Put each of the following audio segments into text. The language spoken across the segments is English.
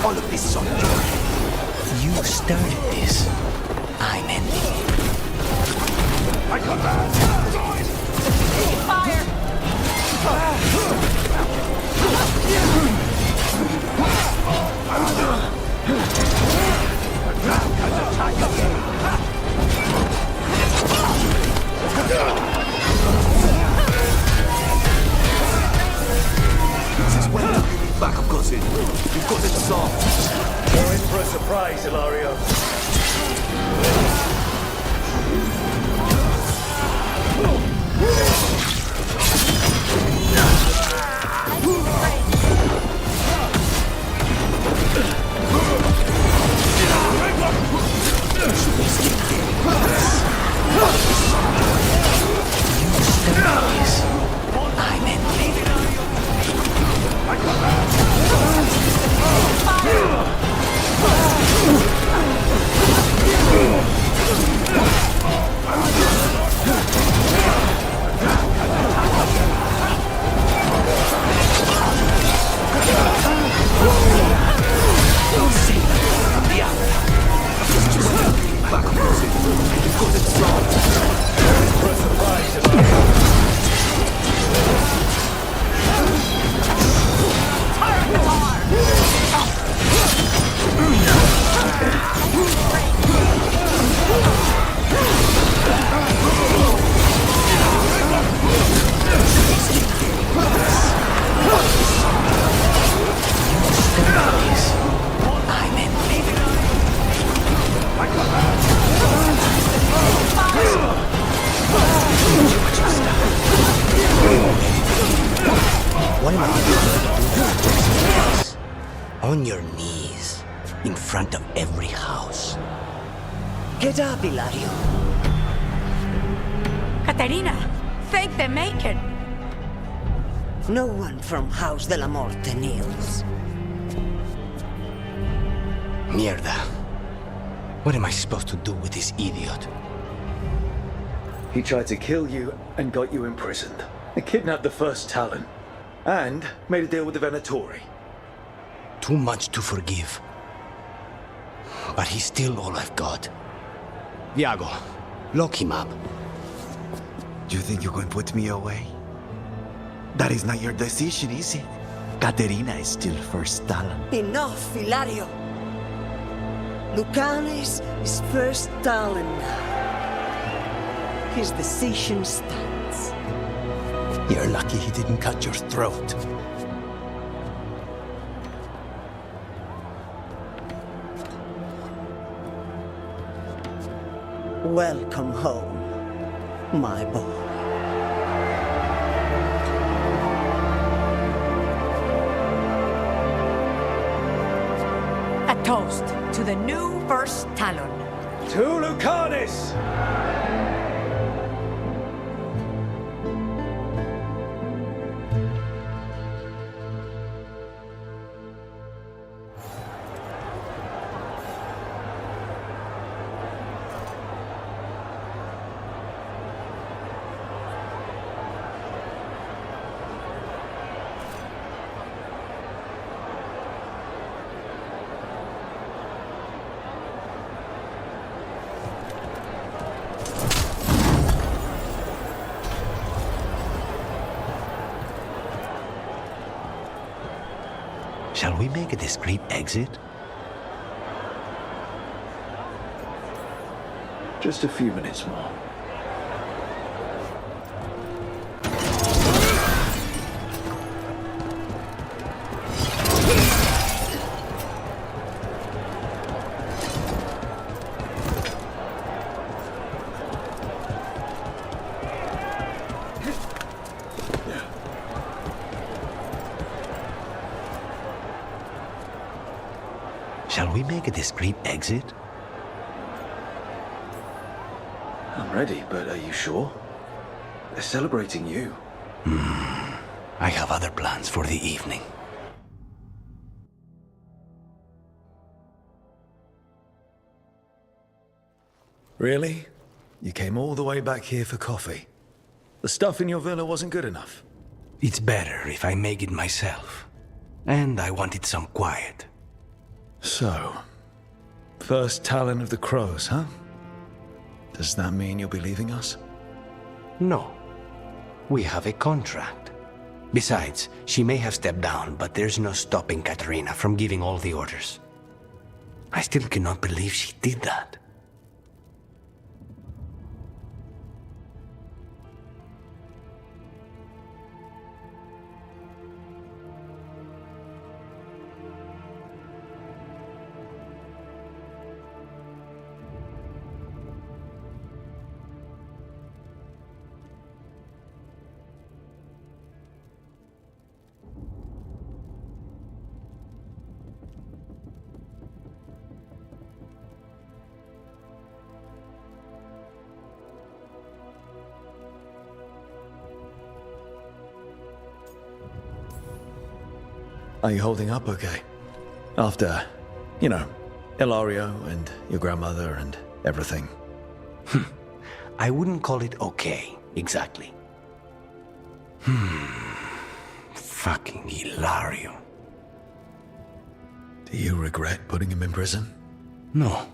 All of this is on your head. You started this. I'm ending it. I got that! Taking fire! Since when do you need backup, cousin? You've got it solved. You're in for a surprise, Ilario. I'm ending it. Backup, cousin. You've got it solved. For a surprise, Ilario. I'm ending it. What am I going to do? On your knees, in front of every house. Get up, Ilario. Katerina, thank the Macon. No one from House de la Morte kneels. Mierda. What am I supposed to do with this idiot? He tried to kill you and got you imprisoned. He kidnapped the first Talon. And made a deal with the Venatori. Too much to forgive. But he's still all I've got. Iago, lock him up. You think you can put me away? That is not your decision, is it? Caterina is still first Talon. Enough, Hilario. Lucanes is first Talon now. His decision stands. You're lucky he didn't cut your throat. Welcome home, my boy. A toast to the new First Talon. To Lucanis! Shall we make a discreet exit? Just a few minutes more. Shall we make a discreet exit? I'm ready, but are you sure? They're celebrating you. I have other plans for the evening. Really? You came all the way back here for coffee? The stuff in your villa wasn't good enough? It's better if I make it myself. And I wanted some quiet. So, first Talon of the Crows, huh? Does that mean you'll be leaving us? No. We have a contract. Besides, she may have stepped down, but there's no stopping Katerina from giving all the orders. I still cannot believe she did that. Are you holding up okay? After, Ilario and your grandmother and everything. I wouldn't call it okay, exactly. Fucking Ilario. Do you regret putting him in prison? No,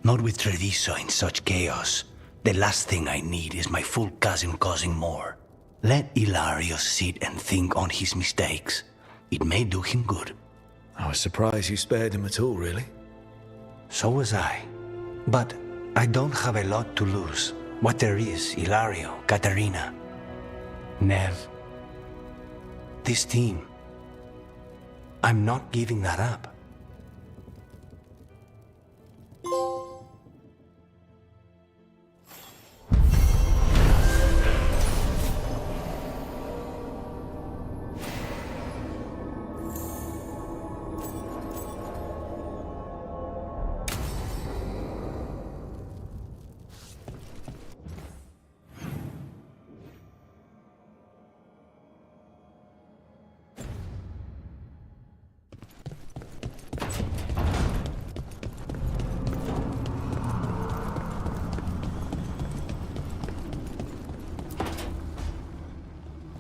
not with Treviso in such chaos. The last thing I need is my full cousin causing more. Let Ilario sit and think on his mistakes. It may do him good. I was surprised you spared him at all, really. So was I. But I don't have a lot to lose. What there is, Ilario, Katerina, Nev, this team. I'm not giving that up.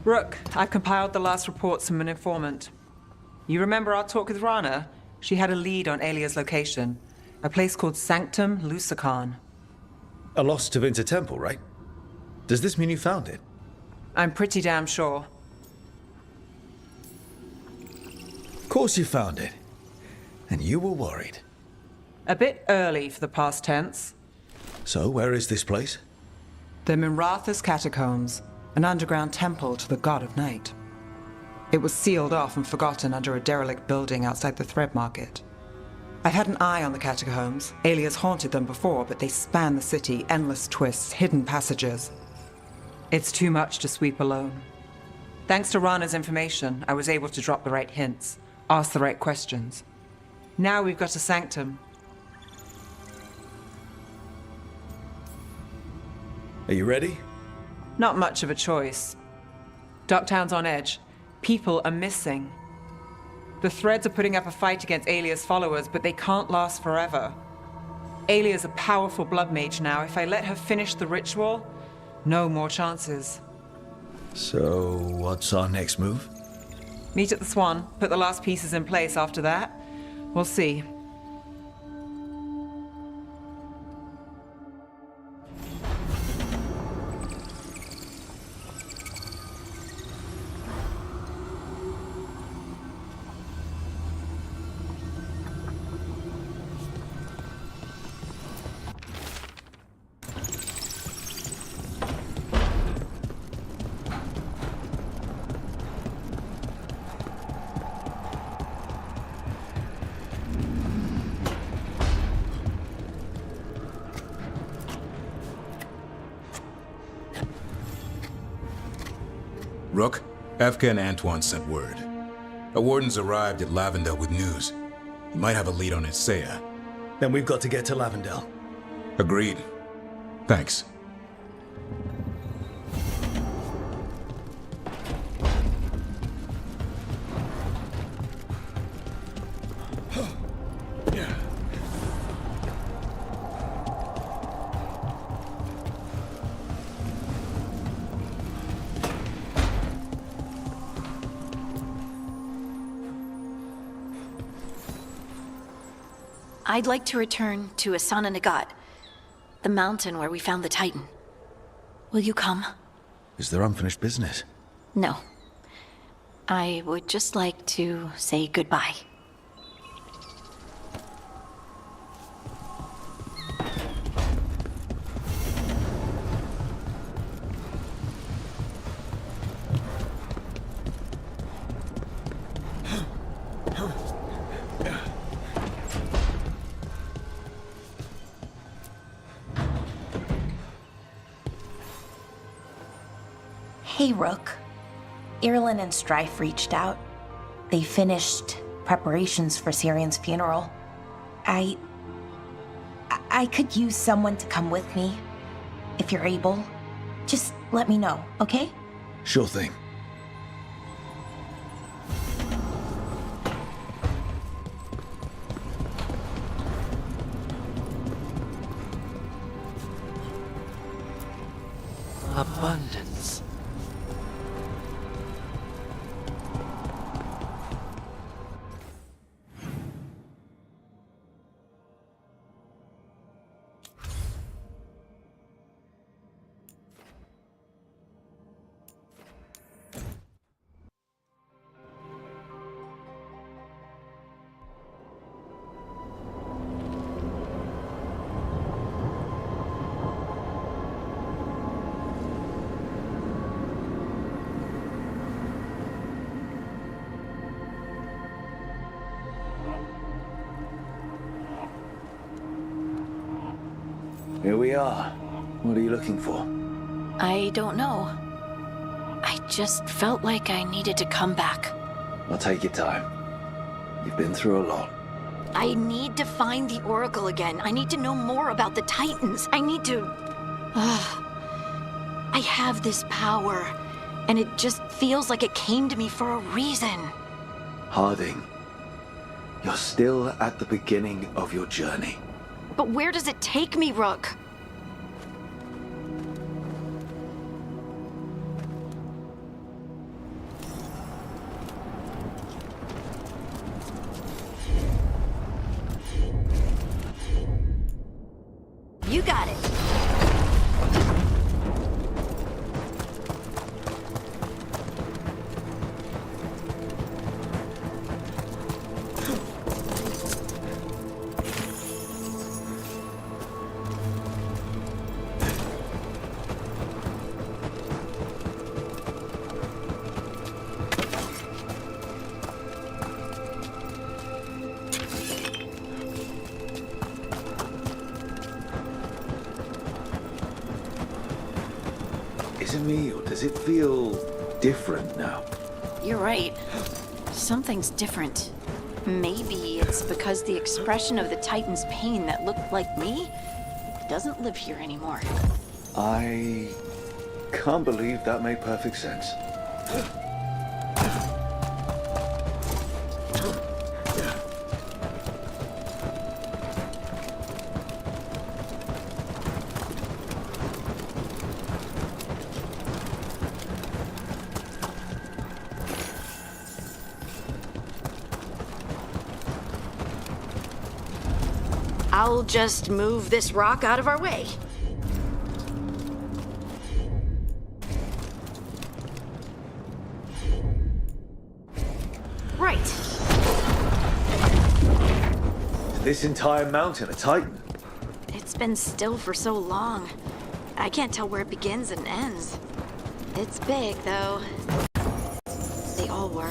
Rook, I've compiled the last reports from an informant. You remember our talk with Rana? She had a lead on Alia's location. A place called Sanctum Lusican. A lost to Winter Temple, right? Does this mean you found it? I'm pretty damn sure. Of course you found it. And you were worried. A bit early for the past tense. So, where is this place? The Minratha's Catacombs, an underground temple to the god of night. It was sealed off and forgotten under a derelict building outside the Thread Market. I've had an eye on the catacombs. Alias haunted them before, but they span the city, endless twists, hidden passages. It's too much to sweep alone. Thanks to Rana's information, I was able to drop the right hints, ask the right questions. Now we've got a sanctum. Are you ready? Not much of a choice. Docktown's on edge. People are missing. The Threads are putting up a fight against Alia's followers, but they can't last forever. Alia's a powerful blood mage now. If I let her finish the ritual, no more chances. So, what's our next move? Meet at the Swan, put the last pieces in place after that. We'll see. Rook, Efka and Antoine sent word. A warden's arrived at Lavendel with news. He might have a lead on Isaiah. Then we've got to get to Lavendel. Agreed. Thanks. I'd like to return to Asana Nagat, the mountain where we found the Titan. Will you come? Is there unfinished business? No. I would just like to say goodbye. Hey, Rook. Irulan and Strife reached out. They finished preparations for Syrion's funeral. I could use someone to come with me. If you're able, just let me know, okay? Sure thing. Abundance. Here we are. What are you looking for? I don't know. I just felt like I needed to come back. I'll take your time. You've been through a lot. I need to find the Oracle again. I need to know more about the Titans. I need to... I have this power, and it just feels like it came to me for a reason. Harding, you're still at the beginning of your journey. But where does it take me, Rook? You got it. Is it me, or does it feel different now? You're right. Something's different. Maybe it's because the expression of the Titan's pain that looked like me doesn't live here anymore. I can't believe that made perfect sense. I'll just move this rock out of our way. Right. This entire mountain a Titan? It's been still for so long. I can't tell where it begins and ends. It's big, though. They all were.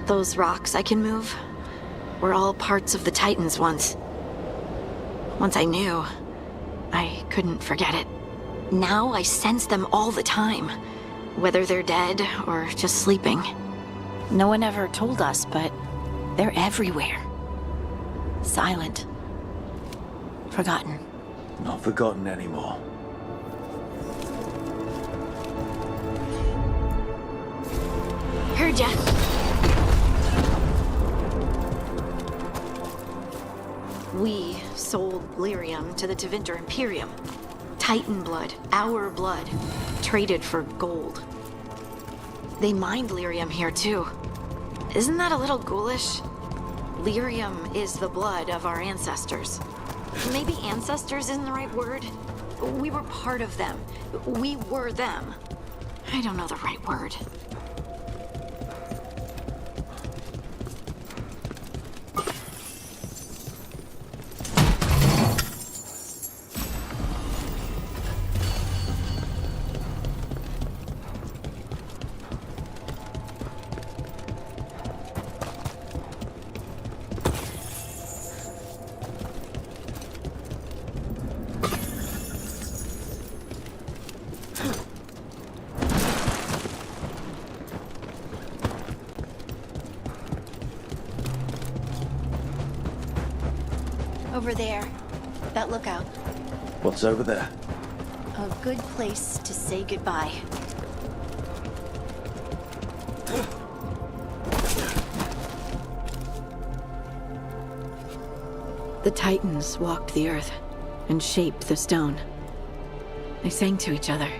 Those rocks I can move were all parts of the Titans once. Once I knew, I couldn't forget it. Now I sense them all the time, whether they're dead or just sleeping. No one ever told us, but they're everywhere. Silent. Forgotten. Not forgotten anymore. Heard ya. We sold lyrium to the Tevinter Imperium. Titan blood, our blood, traded for gold. They mined lyrium here too. Isn't that a little ghoulish? Lyrium is the blood of our ancestors. Maybe ancestors isn't the right word. We were part of them. We were them. I don't know the right word. Over there. That lookout. What's over there? A good place to say goodbye. The Titans walked the earth and shaped the stone. They sang to each other.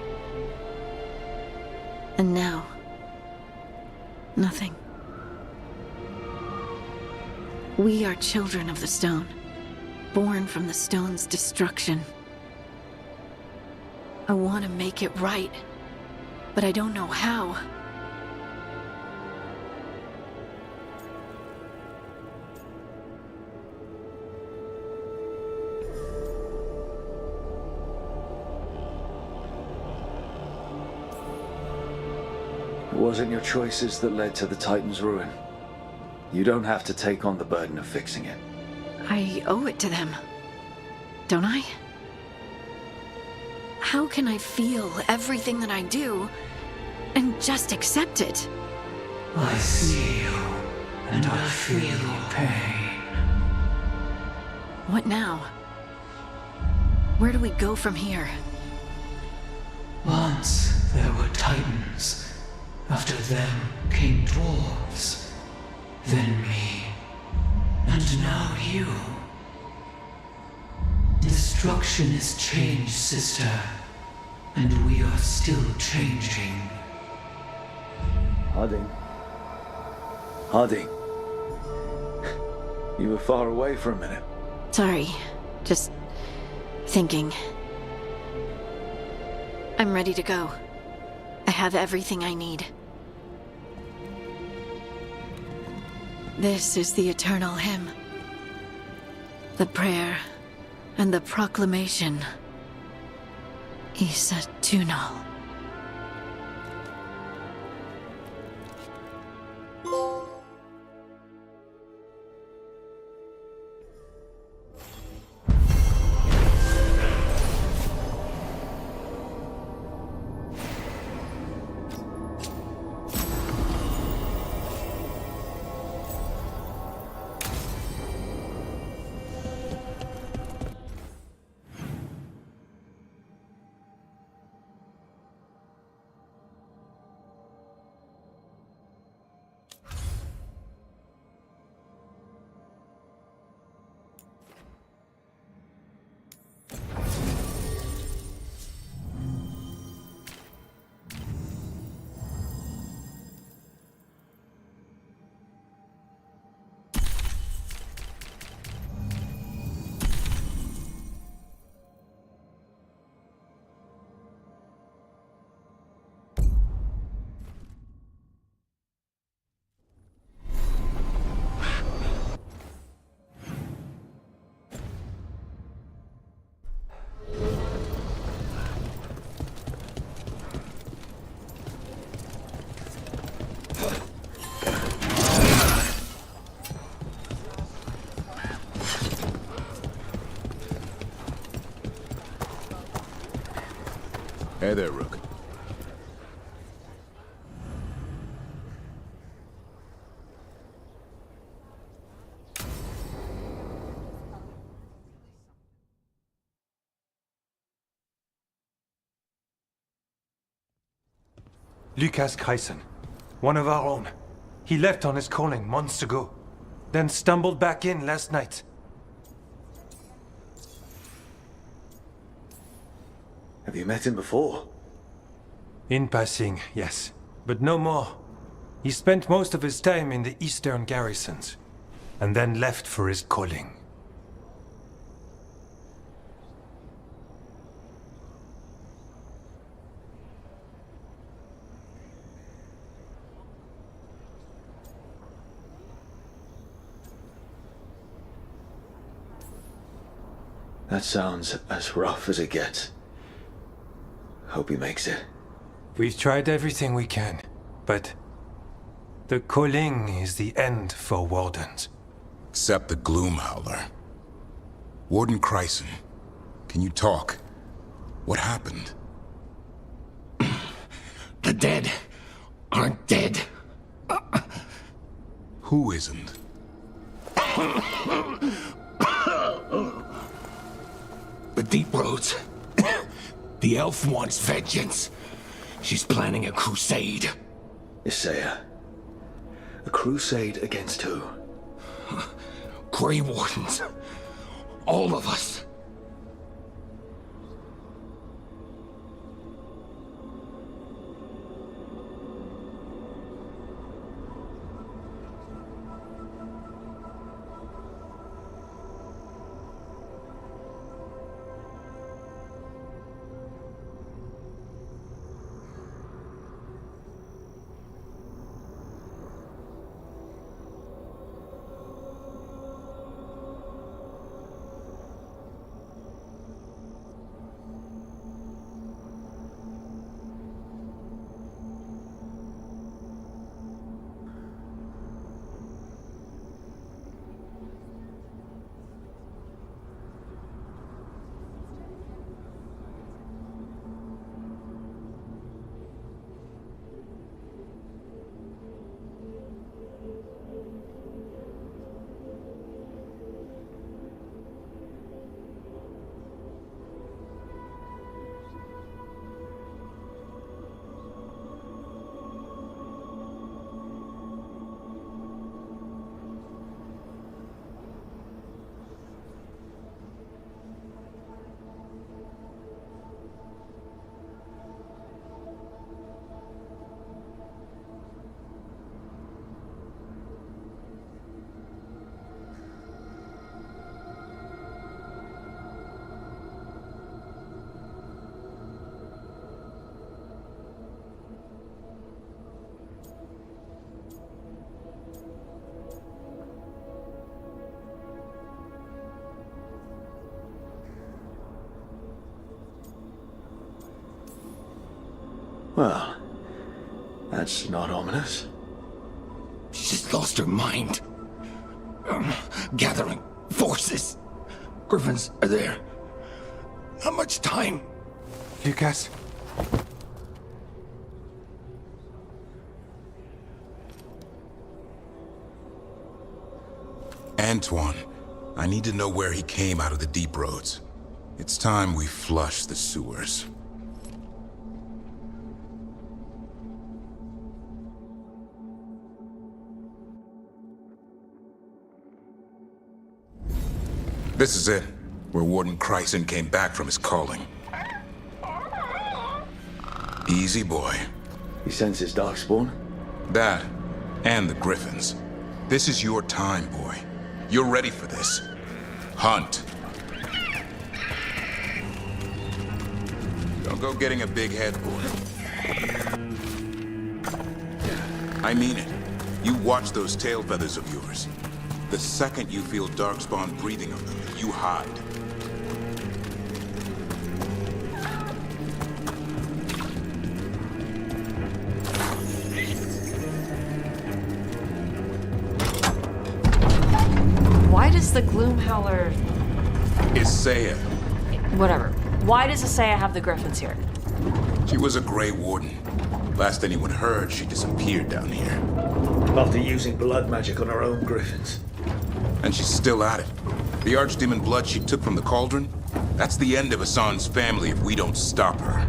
And now, nothing. We are children of the stone, born from the stone's destruction. I want to make it right, but I don't know how. It wasn't your choices that led to the Titan's ruin. You don't have to take on the burden of fixing it. I owe it to them, don't I? How can I feel everything that I do and just accept it? I see you, and I feel your pain. What now? Where do we go from here? Once there were Titans. After them came dwarves. Then me. And now you. Destruction is changed, sister. And we are still changing. Harding. Harding. You were far away for a minute. Sorry, just thinking. I'm ready to go. I have everything I need. This is the eternal hymn. The prayer and the proclamation. Isa Tunal. Hey there, Rook. Lucas Kryson, one of our own. He left on his calling months ago, then stumbled back in last night. Have you met him before? In passing, yes. But no more. He spent most of his time in the eastern garrisons, and then left for his calling. That sounds as rough as it gets. Hope he makes it. We've tried everything we can, but the calling is the end for wardens. Except the Gloom Howler. Warden Chryson, can you talk? What happened? The dead aren't dead. Who isn't? The Deep Roads. The elf wants vengeance. She's planning a crusade. Isaiah. A crusade against who? Grey Wardens. All of us. Well, that's not ominous. She's lost her mind. Gathering forces. Griffins are there. How much time? Lucas? Antoine, I need to know where he came out of the Deep Roads. It's time we flush the sewers. This is it, where Warden Chryson came back from his calling. Easy, boy. He senses Darkspawn? That, and the Griffins. This is your time, boy. You're ready for this. Hunt. Don't go getting a big head, boy. I mean it. You watch those tail feathers of yours. The second you feel Darkspawn breathing on them, you hide. Why does the Gloom Howler... Isaiah. Whatever. Why does Isaiah have the Griffins here? She was a Grey Warden. Last anyone heard, she disappeared down here. After using blood magic on her own Griffins. And she's still at it. The Archdemon blood she took from the cauldron? That's the end of Hassan's family if we don't stop her.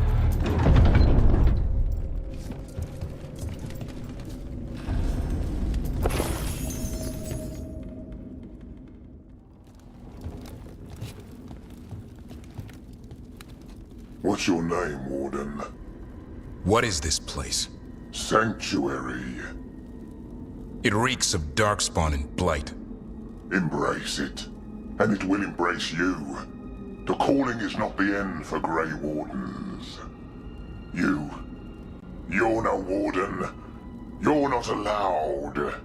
What's your name, Warden? What is this place? Sanctuary. It reeks of darkspawn and blight. Embrace it, and it will embrace you. The calling is not the end for Grey Wardens. You're no Warden. You're not allowed.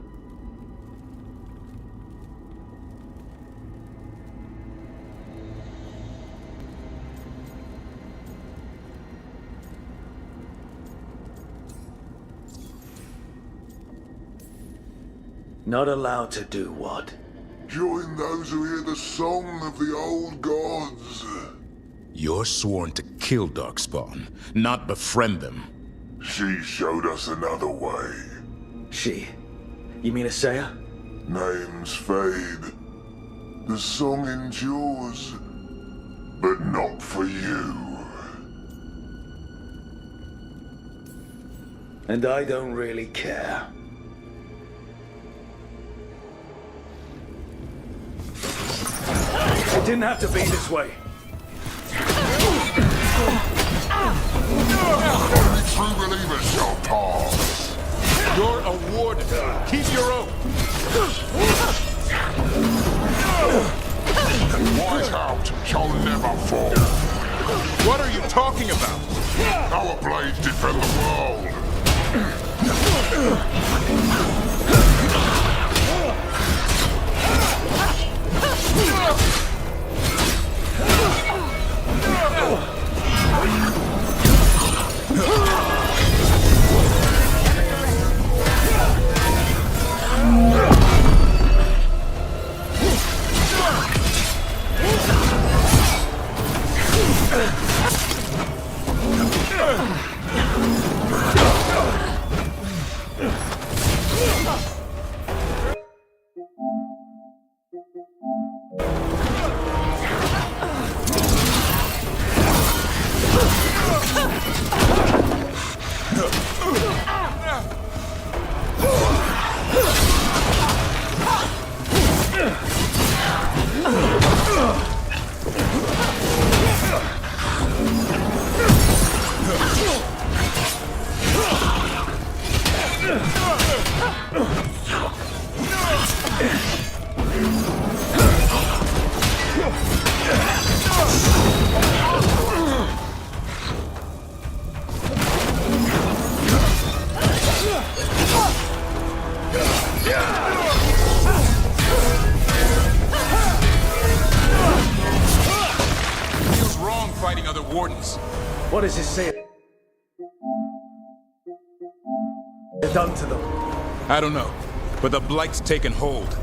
Not allowed to do what? Join those who hear the song of the old gods. You're sworn to kill Darkspawn, not befriend them. She showed us another way. She? You mean Asaya? Names fade. The song endures. But not for you. And I don't really care. It didn't have to be this way. Only true believers shall pass. You're a warden. Keep your oath. Wise out shall never fall. What are you talking about? Our blades defend the world. Fighting other wardens. What does this say? They're done to them. I don't know, but the blight's taken hold.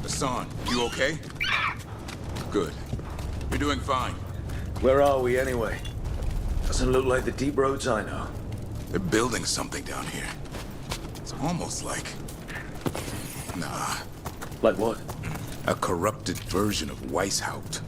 Hassan, you okay? Good. You're doing fine. Where are we anyway? Doesn't look like the deep roads I know. They're building something down here. It's almost like... Nah. Like what? A corrupted version of Weishaupt.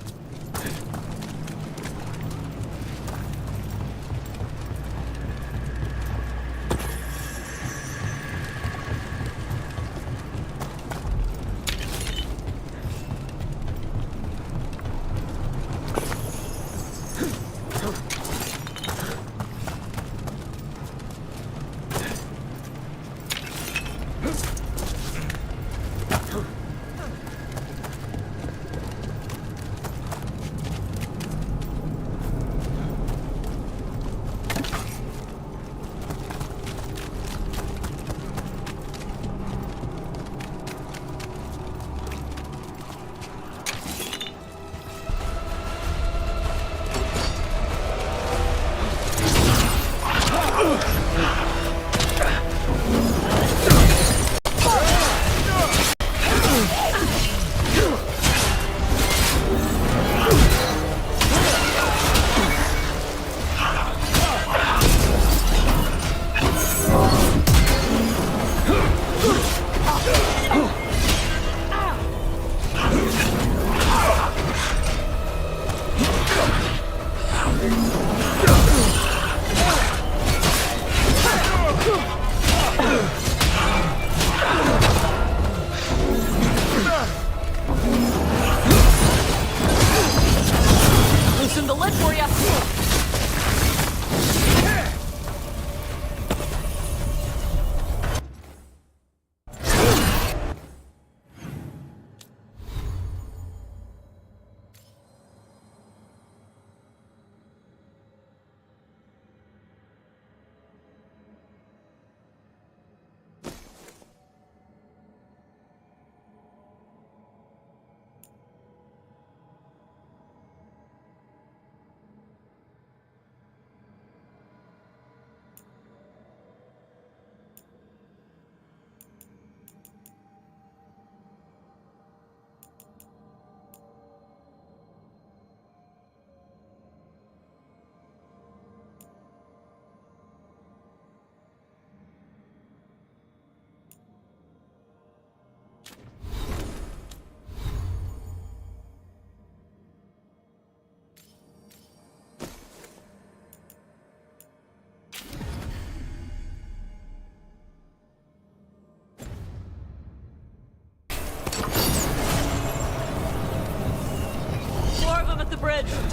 damage!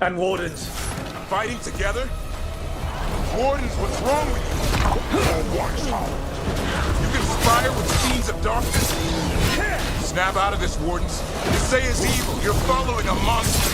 And wardens. Fighting together? Wardens, what's wrong with you? You conspire with fiends of darkness? Snap out of this, Wardens. You say is evil. You're following a monster.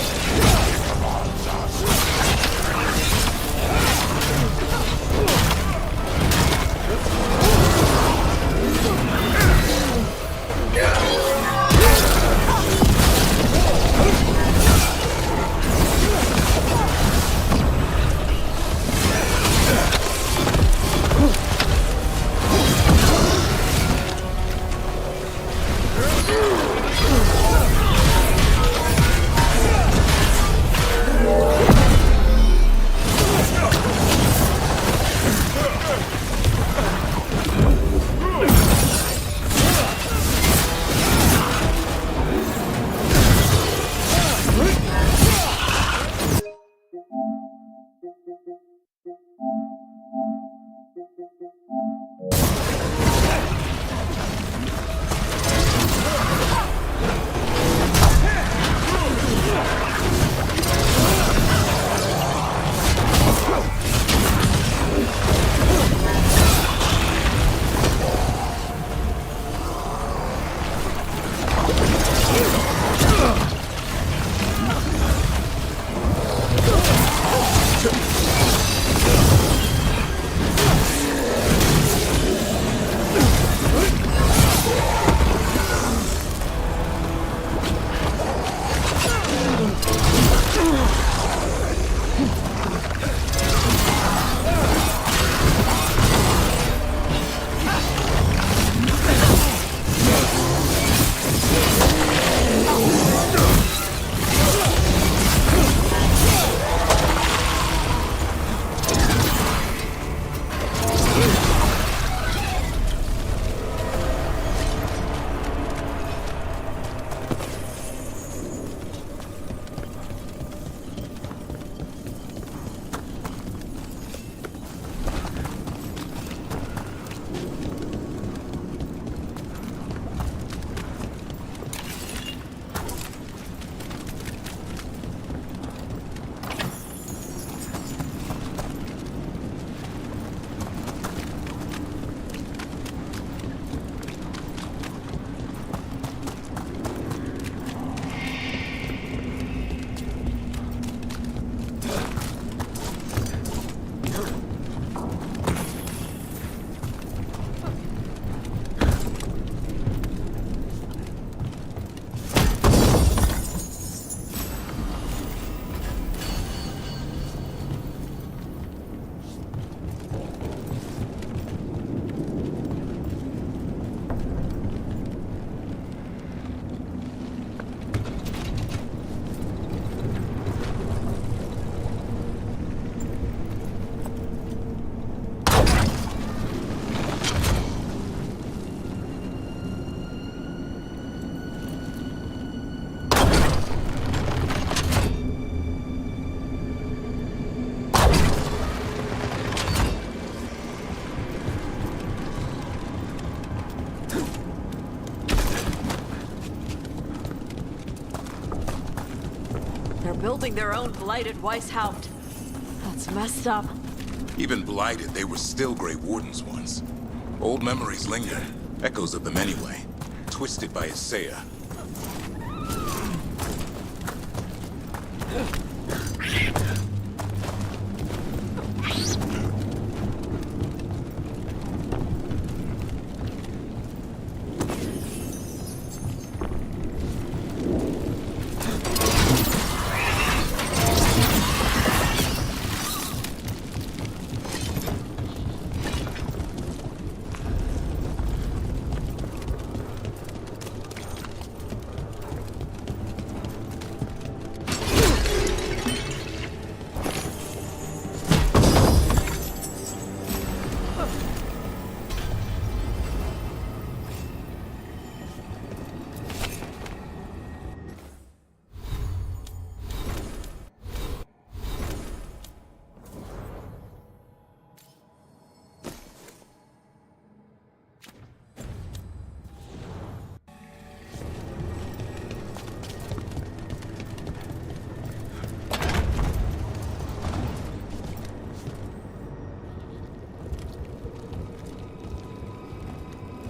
Building their own blighted Weishaupt. That's messed up. Even blighted, they were still Grey Wardens once. Old memories linger. Echoes of them anyway. Twisted by Isaiah.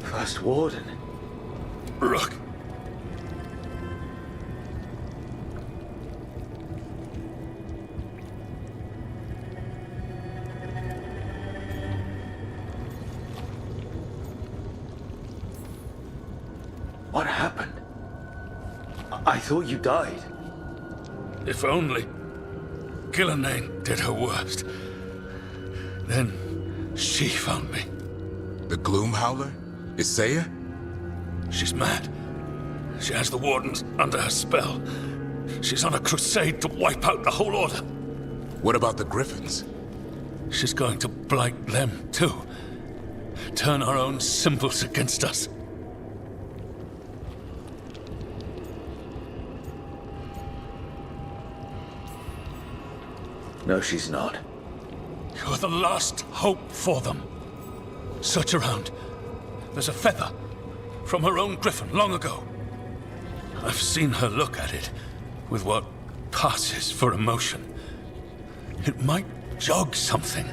First Warden. Rook. What happened? I thought you died. If only Gillenane did her worst. Then she found me. The Gloom Howler? Isaiah? She's mad. She has the Wardens under her spell. She's on a crusade to wipe out the whole Order. What about the Griffins? She's going to blight them, too. Turn our own symbols against us. No, she's not. You're the last hope for them. Search around. There's a feather from her own griffin long ago. I've seen her look at it with what passes for emotion. It might jog something.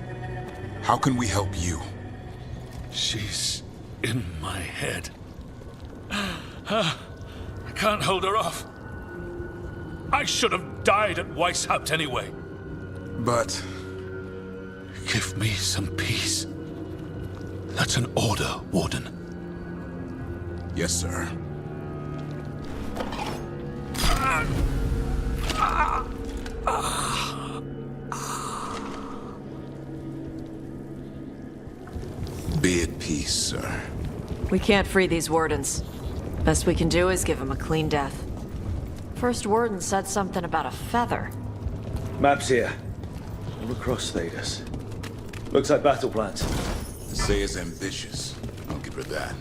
How can we help you? She's in my head. I can't hold her off. I should have died at Weishaupt anyway. But... Give me some peace. That's an order, Warden. Yes, sir. Be at peace, sir. We can't free these wardens. Best we can do is give them a clean death. First Warden said something about a feather. Maps here. All across Thedas. Looks like battle plans. Isaiah's ambitious. I'll give her that.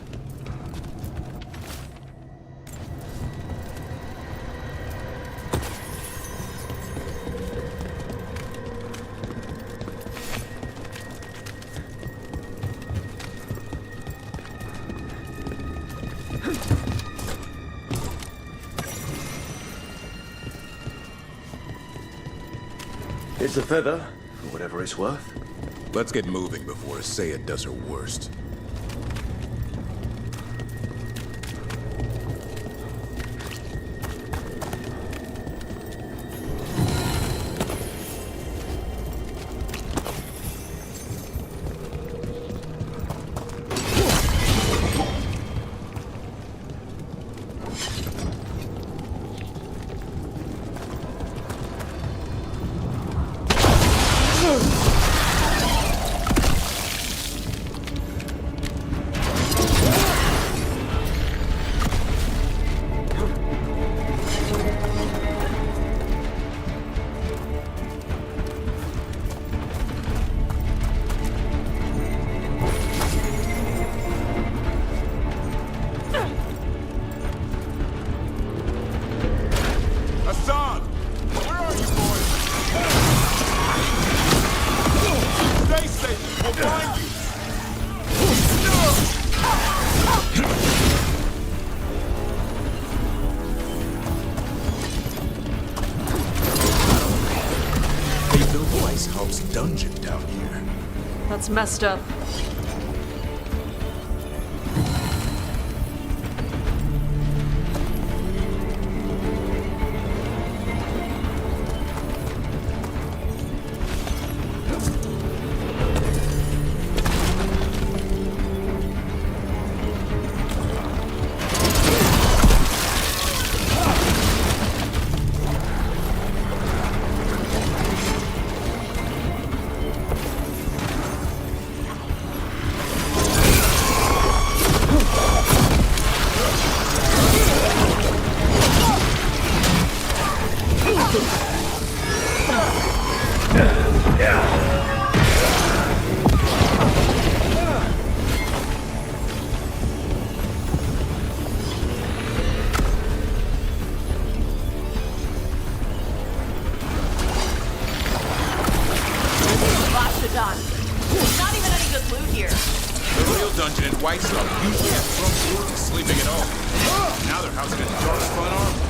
It's the feather, for whatever it's worth. Let's get moving before Isaiah does her worst. Dungeon down here. That's messed up. How's it in the dark front arm?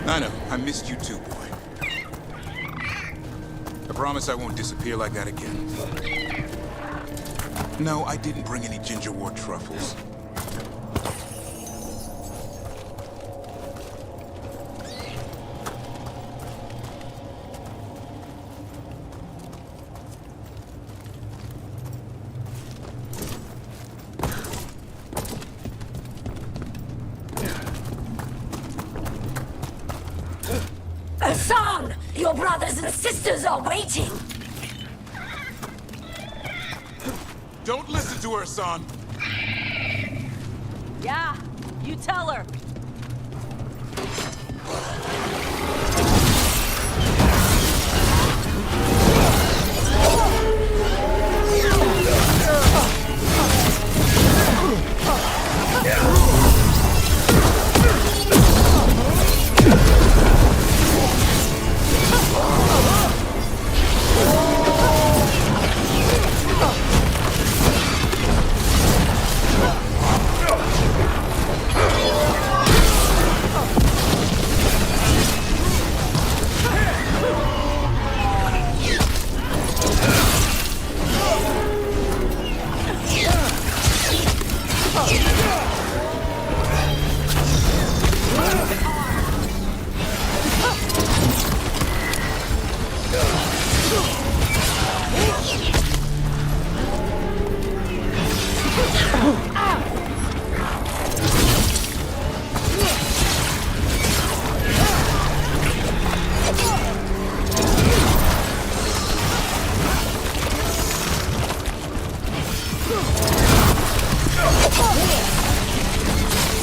I know. I missed you too, boy. I promise I won't disappear like that again. No, I didn't bring any gingerwort truffles. Hassan! Your brothers and sisters are waiting! Don't listen to her, son! Yeah, you tell her.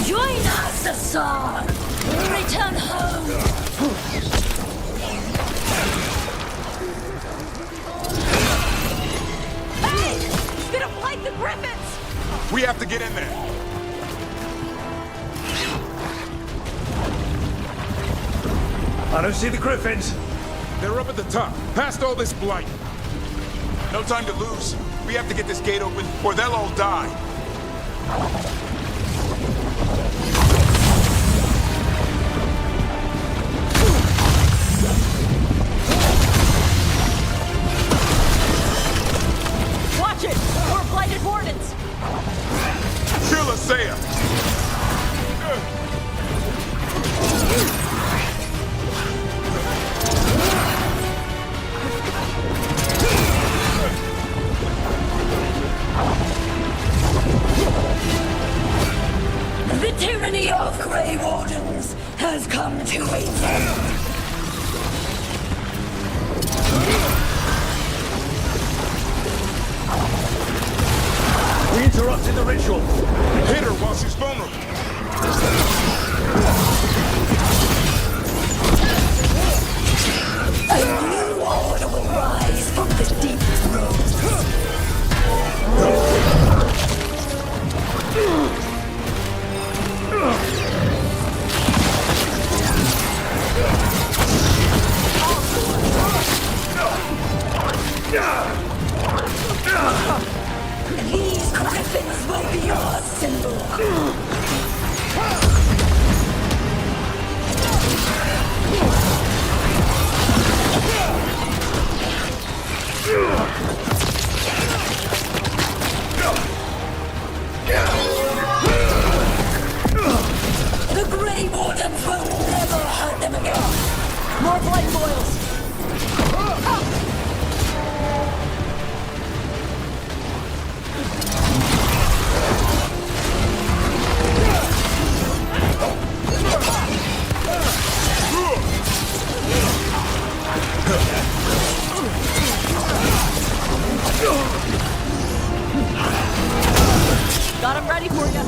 Join us, Hassan! Return home! Hey! He's gonna fight the Griffins! We have to get in there! I don't see the Griffins! They're up at the top, past all this blight. No time to lose. We have to get this gate open, or they'll all die. Watch it! More blighted wardens! Kill Asaya! The tyranny of Grey Wardens has come to an end. We interrupted the ritual. Hit her while she's vulnerable. A new order will rise from the deep throes. These griffins will be your symbol. The Grey Wardens will never hurt them again. More blight boils! Got him ready for you.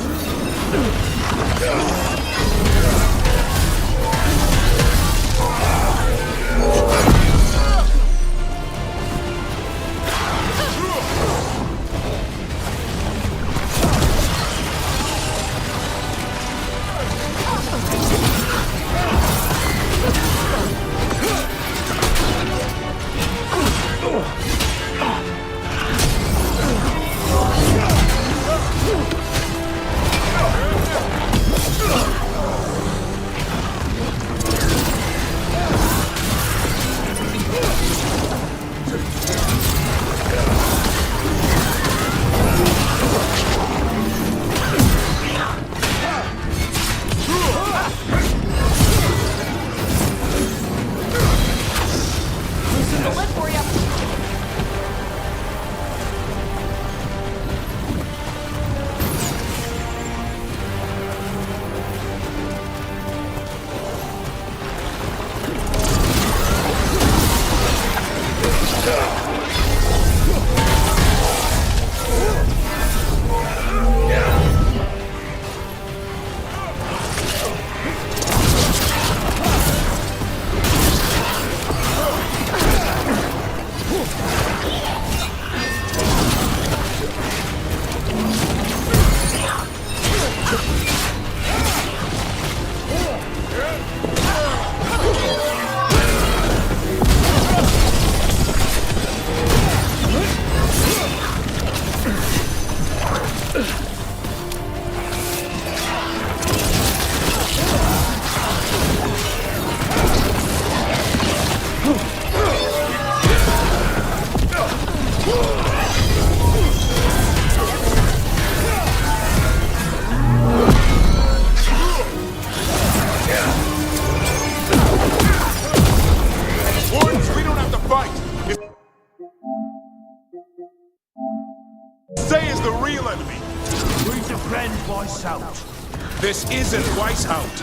This isn't Weishaupt.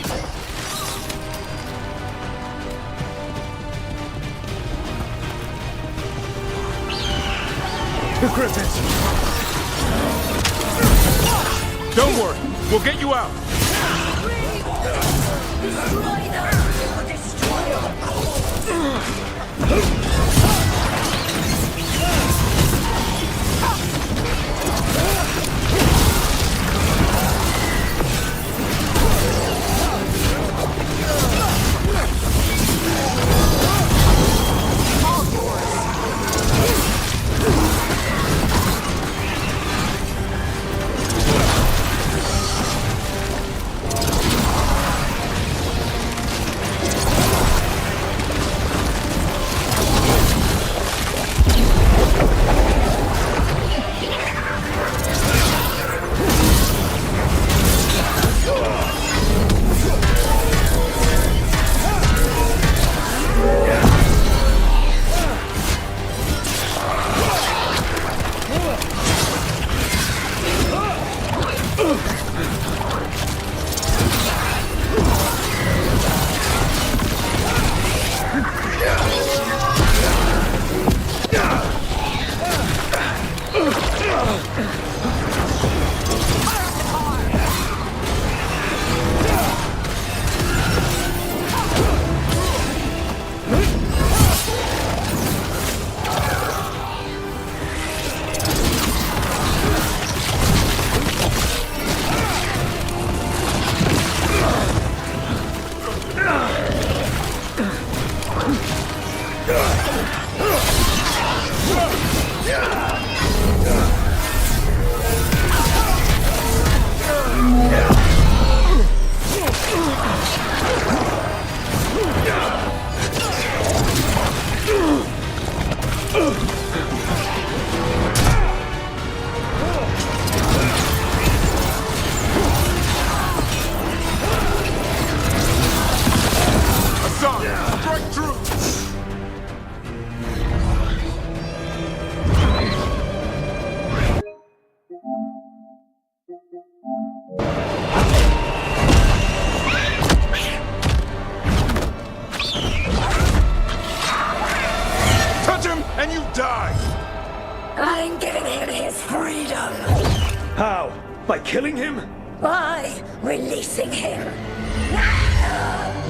The Griffins! Don't worry, we'll get you out. All yours. Hassan, strike through! Touch him and you die! I'm giving him his freedom. How? By killing him? By releasing him.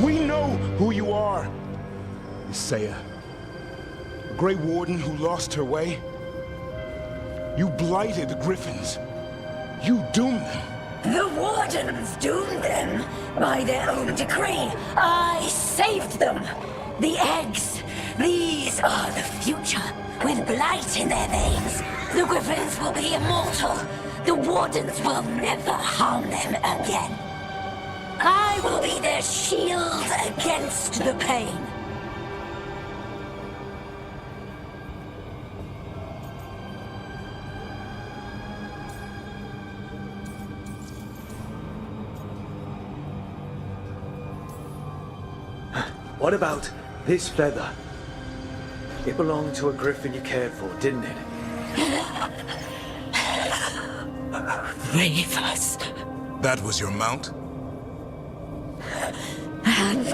We know who you are. Isaiah, a Grey Warden who lost her way. You blighted the Griffins. You doomed them. The Wardens doomed them by their own decree. I saved them. The eggs. These are the future. With blight in their veins, the Griffins will be immortal. The Wardens will never harm them again. I will be their shield against the pain. What about this feather? It belonged to a griffin you cared for, didn't it? Ravers. That was your mount? And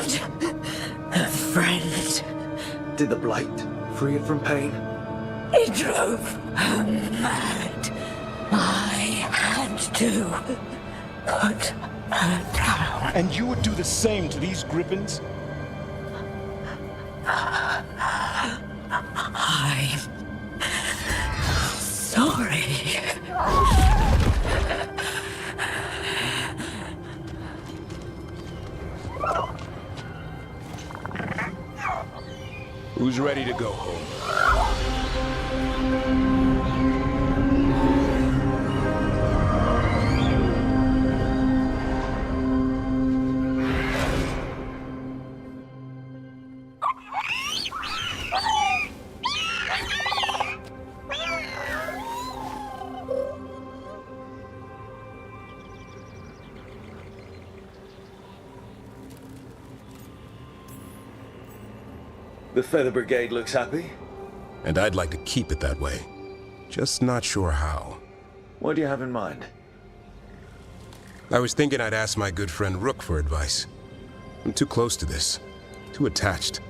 a friend. Did the blight free it from pain? It drove her mad. I had to put her down. And you would do the same to these Griffins? I'm sorry. Who's ready to go home? The Feather Brigade looks happy. And I'd like to keep it that way. Just not sure how. What do you have in mind? I was thinking I'd ask my good friend Rook for advice. I'm too close to this. Too attached.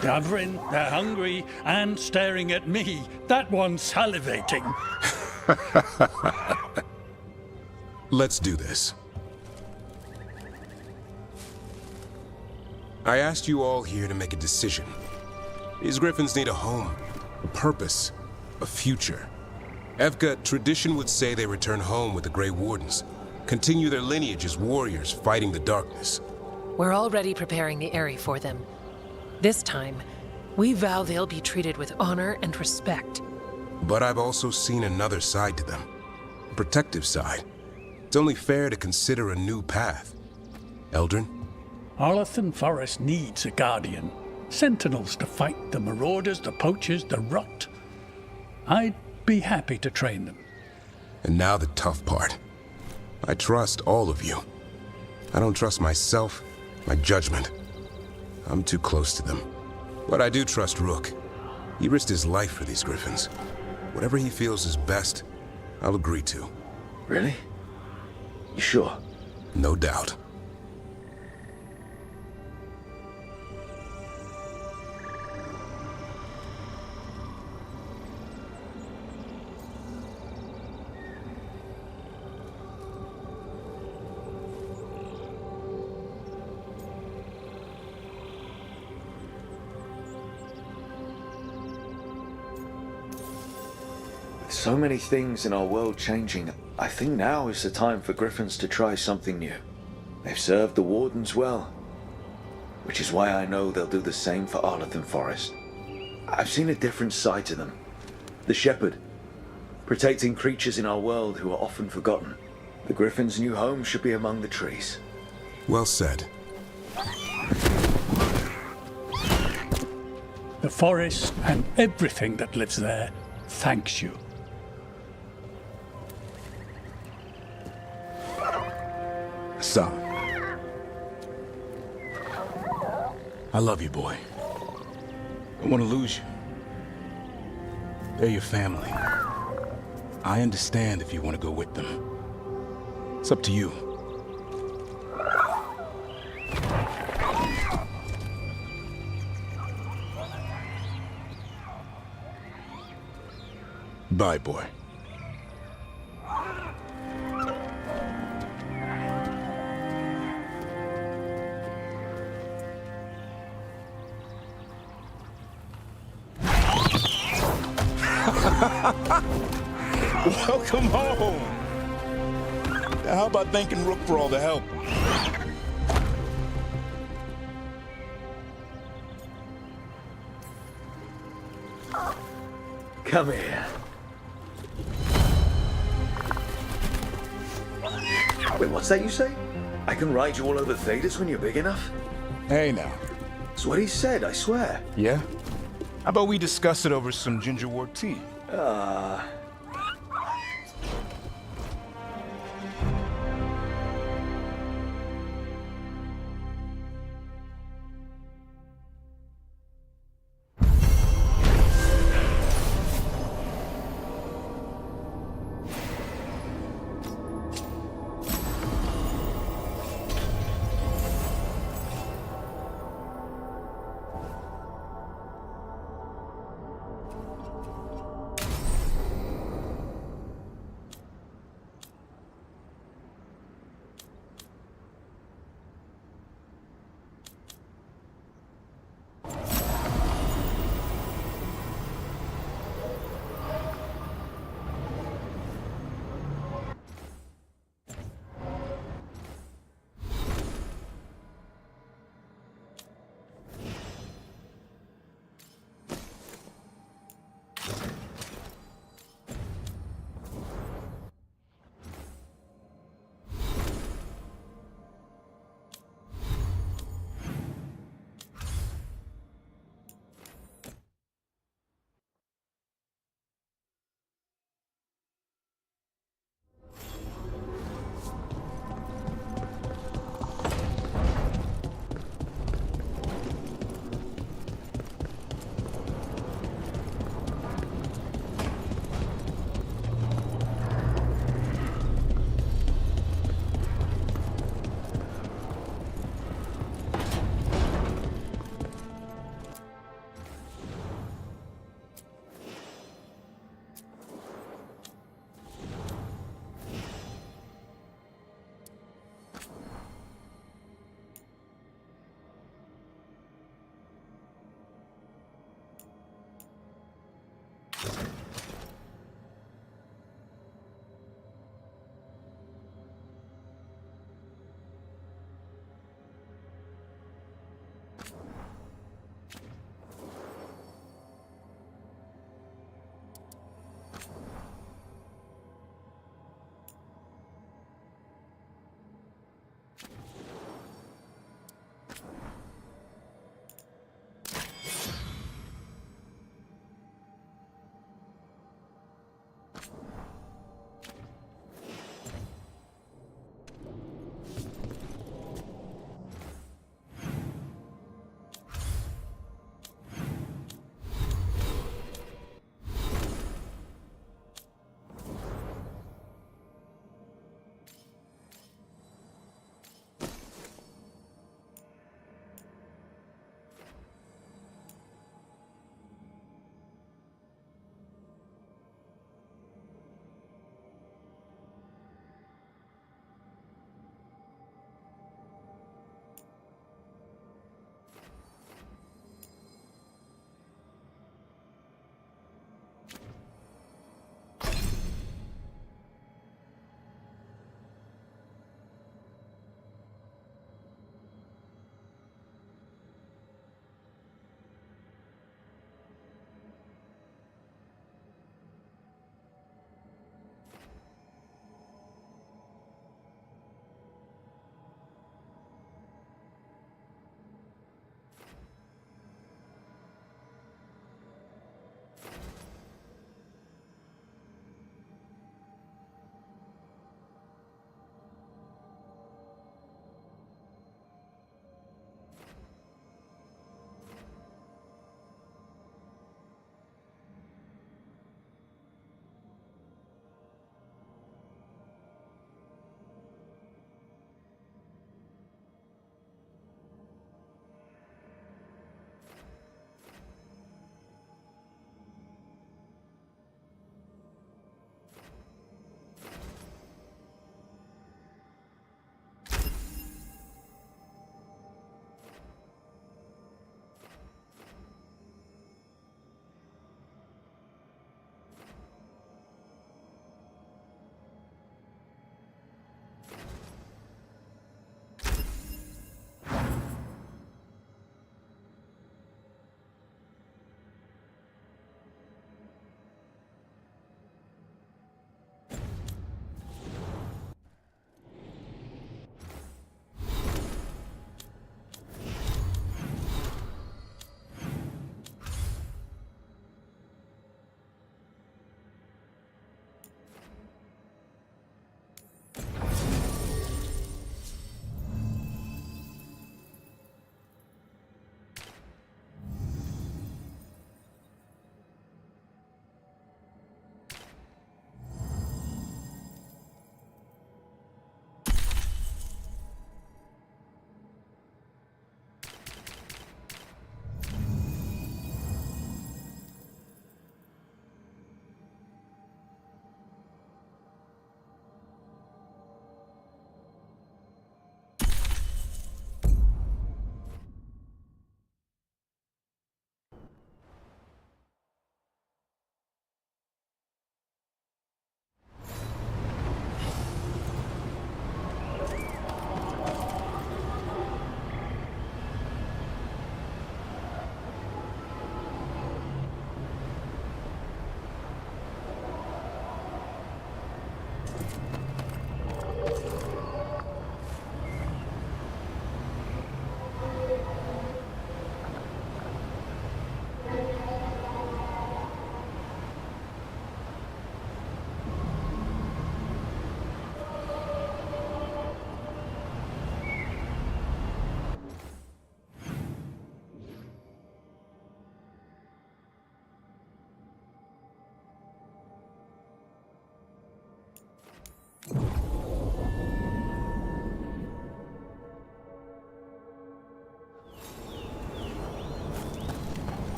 Gavrin, they're hungry and staring at me. That one's salivating. Let's do this. I asked you all here to make a decision. These Griffins need a home, a purpose, a future. Evka, tradition would say they return home with the Grey Wardens, continue their lineage as warriors fighting the darkness. We're already preparing the Eyrie for them. This time, we vow they'll be treated with honor and respect. But I've also seen another side to them, a protective side. It's only fair to consider a new path. Eldrin? Arlathan Forest needs a guardian. Sentinels to fight the marauders, the poachers, the rot. I'd be happy to train them. And now the tough part. I trust all of you. I don't trust myself, my judgment. I'm too close to them. But I do trust Rook. He risked his life for these Griffins. Whatever he feels is best, I'll agree to. Really? You sure? No doubt. So many things in our world changing. I think now is the time for Griffins to try something new. They've served the Wardens well. which is why I know they'll do the same for Arlington Forest. I've seen a different side to them. The Shepherd, protecting creatures in our world who are often forgotten. The Griffin's new home should be among the trees. Well said. The forest and everything that lives there thanks you. Son. I love you, boy. I don't want to lose you. They're your family. I understand if you want to go with them. It's up to you. Bye, boy. Welcome home. How about thanking Rook for all the help? Come here. Wait, what's that you say? I can ride you all over Thedas when you're big enough? Hey now. That's what he said, I swear. Yeah? How about we discuss it over some gingerwort tea?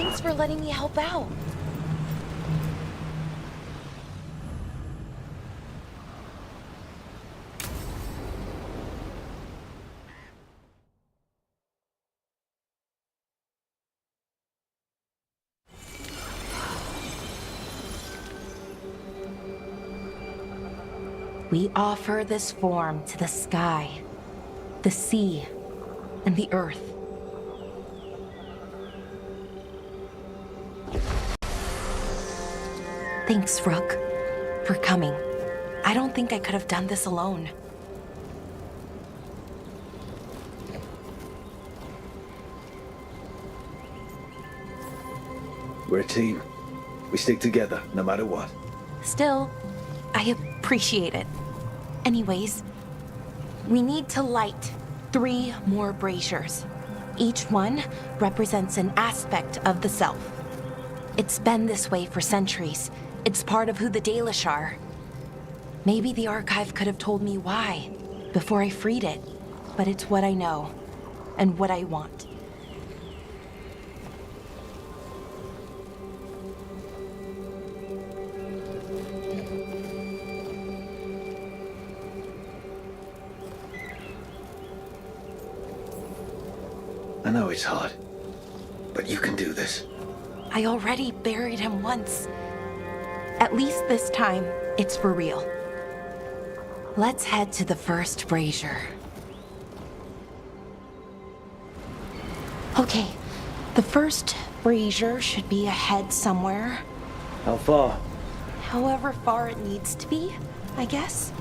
Thanks for letting me help out. We offer this form to the sky, the sea, and the earth. Thanks, Rook, for coming. I don't think I could have done this alone. We're a team. We stick together, no matter what. Still, I appreciate it. Anyways, we need to light 3 more braziers. Each one represents an aspect of the self. It's been this way for centuries. It's part of who the Dalish are. Maybe the archive could have told me why before I freed it, but it's what I know and what I want. I know it's hard, but you can do this. I already buried him once. At least this time, it's for real. Let's head to the first brazier. Okay, the first brazier should be ahead somewhere. How far? However far it needs to be, I guess.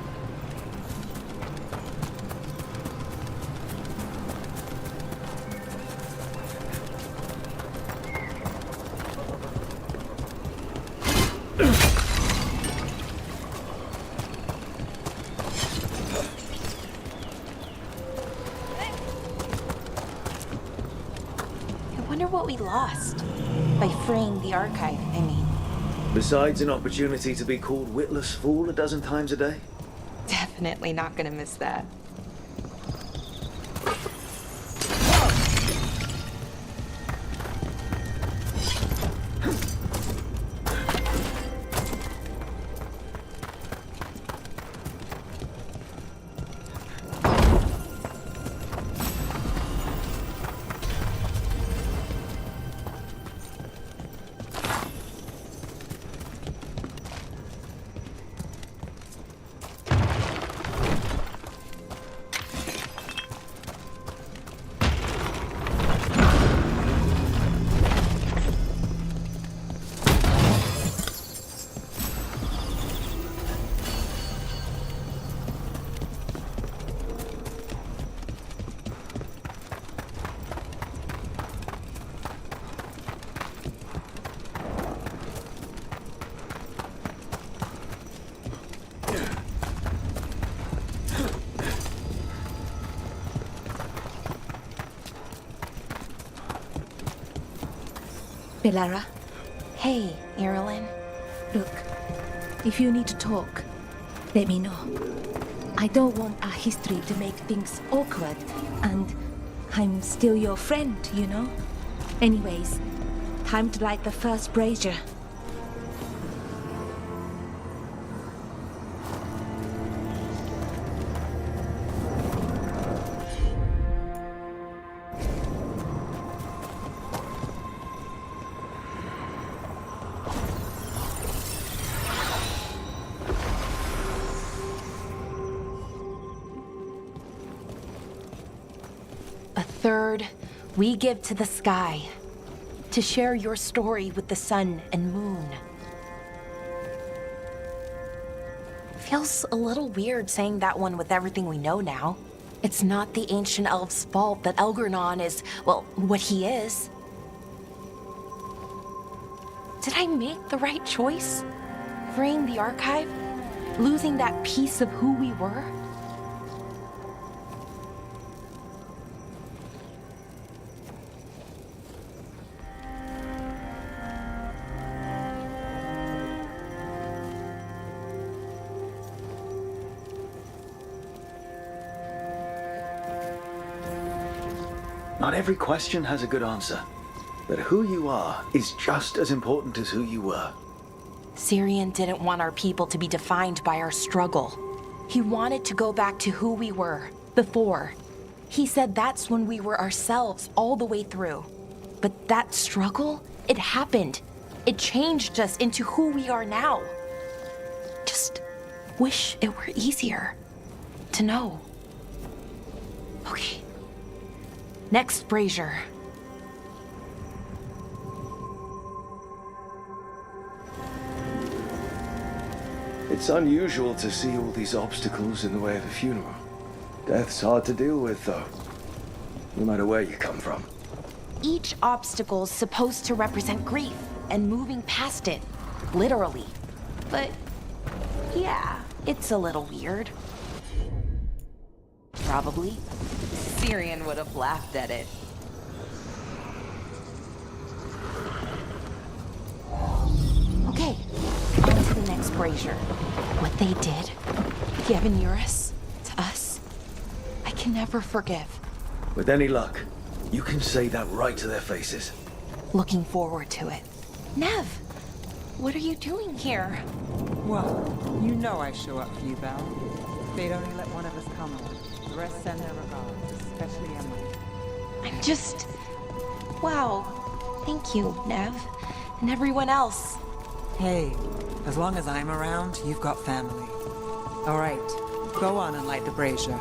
What we lost by freeing the archive, I mean. Besides an opportunity to be called witless fool a dozen times a day? Definitely not gonna miss that. Belara? Hey, Irulan. Look, if you need to talk, let me know. I don't want our history to make things awkward, and I'm still your friend, you know? Anyways, time to light the first brazier. Third, we give to the sky, to share your story with the sun and moon. Feels a little weird saying that one with everything we know now. It's not the ancient elves' fault that Elgernon is, well, what he is. Did I make the right choice? Freeing the archive? Losing that piece of who we were? Not every question has a good answer. that who you are is just as important as who you were. Syrian didn't want our people to be defined by our struggle. He wanted to go back to who we were before. He said that's when we were ourselves all the way through. But that struggle, it happened. It changed us into who we are now. Just wish it were easier to know. Okay. Next brazier. It's unusual to see all these obstacles in the way of a funeral. Death's hard to deal with, though, no matter where you come from. Each obstacle's supposed to represent grief and moving past it, literally. But yeah, it's a little weird. Probably. Syrian would have laughed at it. Okay, on to the next brazier. What they did, Yevon Eurus, to us, I can never forgive. With any luck, you can say that right to their faces. Looking forward to it. Nev, what are you doing here? Well, you know I show up for you, Belle. They'd only let one of us come on. The rest send their regards, especially Emily. I'm just... Wow. Thank you, Nev. And everyone else. Hey, as long as I'm around, you've got family. All right, go on and light the brazier.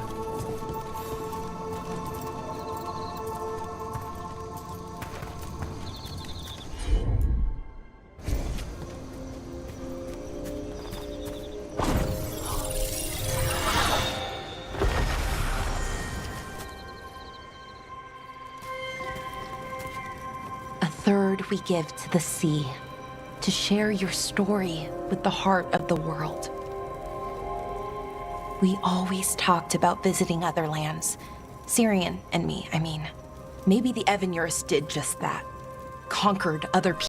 A third we give to the sea, to share your story with the heart of the world. We always talked about visiting other lands. Syrian and me, I mean. Maybe the Yevon Eurus did just that. Conquered other people.